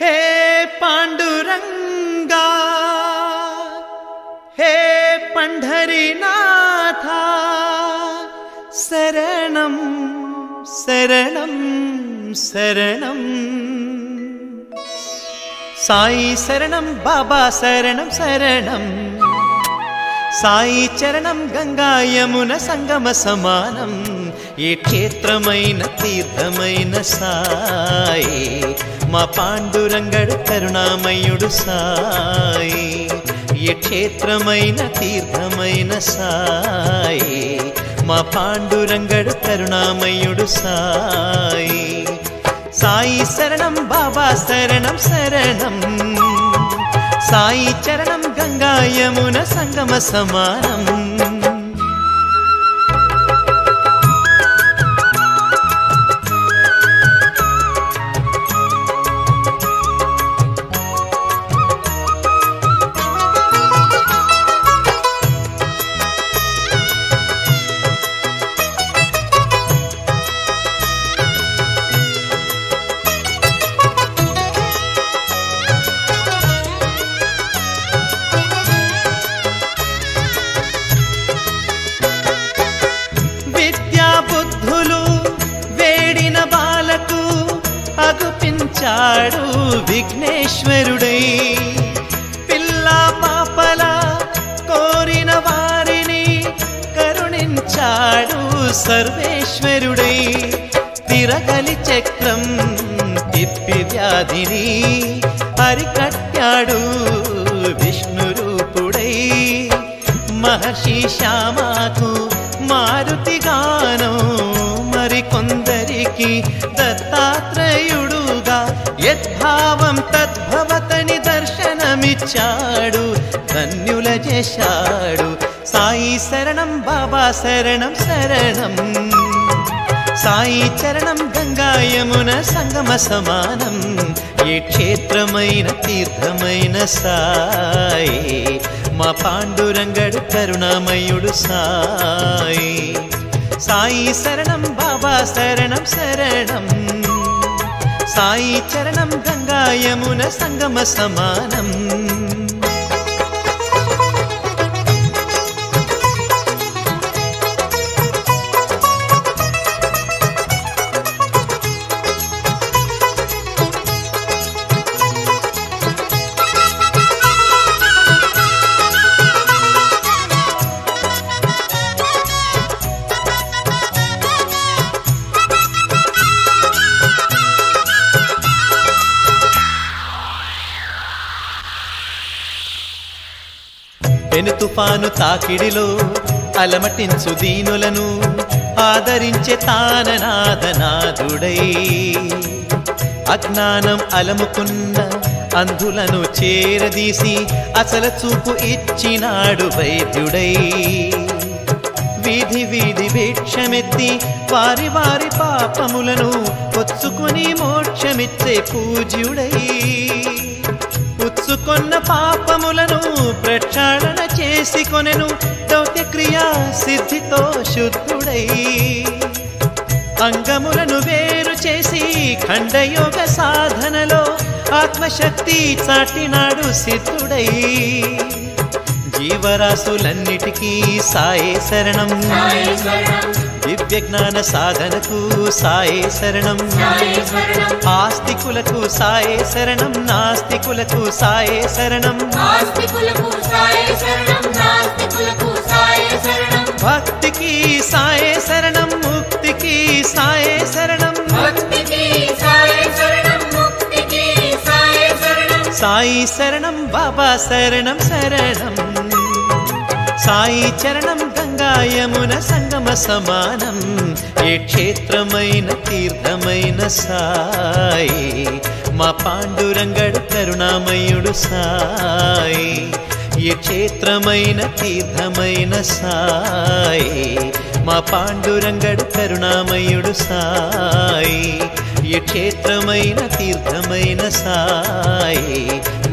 हे पांडुरंगा हे पंढरीनाथा शरणं शरणं शरणं साई शरणं बाबा शरणं शरणं साई चरणं गंगा यमुना संगम समानं ये क्षेत्रमैन तीर्थमैन साई मा पांडुरंगडु करुणामयुडु साई ये क्षेत्रमैन तीर्थमैन साई मा पांडुरंगडु करुणामयुडु साई साई शरणं बाबा शरणं शरणं साई चरणं गंगा यमुना संगम समानं అగుపించాడు విఘ్నేశ్వరుడై పిల్లా పాపల కోరిన వారిని కరుణించాడు సర్వేశ్వరుడై తిరగలి చక్రం తిప్పి వ్యాధిని అరికట్టాడు విష్ణు రూపుడై మహర్షి శ్యామకు మారుతిగానో మరికొందరికి దత్తాత్రేయుడుగా యద్భావం తద్భవతని దర్శనమిచ్చాడు ధన్యుల చేశాడు సాయి శరణం బాబా శరణం శరణం సాయి చరణం గంగా యమున సంగమ సమానం ఏ క్షేత్రమైన తీర్థమైన సాయి మా పాండురంగడు కరుణామయుడు సాయి సాయి శరణం బాబా శరణం శరణం సాయి చరణం గంగా యమున సంగమ సమానం పెను తుఫాను తాకిడిలో అలమటించు దీనులను ఆదరించే తాననాథనాథుడై అజ్ఞానం అలముకున్న అంధులను చేరదీసి అసలు చూపు ఇచ్చినాడు వైద్యుడై వీధి వీధి భిక్షమెత్తి వారి వారి పాపములను పొచ్చుకొని మోక్షమిచ్చే పూజ్యుడై పుచ్చుకొన్న పాపములను ప్రక్షాళన చేసి కొనెను దౌత్యక్రియా సిద్ధితో శుద్ధుడై అంగములను వేరు చేసి ఖండయోగ సాధనలో ఆత్మశక్తి చాటినాడు సిద్ధుడై జీవరాశులన్నిటికీ సాయే శరణం దివ్య జ్ఞాన సాధనకు సాయే శరణం ఆస్తికులకు సాయే శరణం నాస్తికులకు సాయే శరణం భక్తికి సాయే శరణం ముక్తికి సాయే శరణం సాయి శరణం బాబా శరణం శరణం సాయి చరణం గంగా యమున సంగమ సమానం ఏ క్షేత్రమైన తీర్థమైన సాయి మా పాండురంగడు కరుణామయుడు సాయి ఏ క్షేత్రమైన తీర్థమైన సాయి మా పాండురంగడు కరుణామయుడు సాయి ఏ క్షేత్రమైన తీర్థమైన సాయి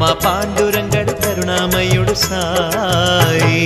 మా పాండురంగడు కరుణామయుడు సాయి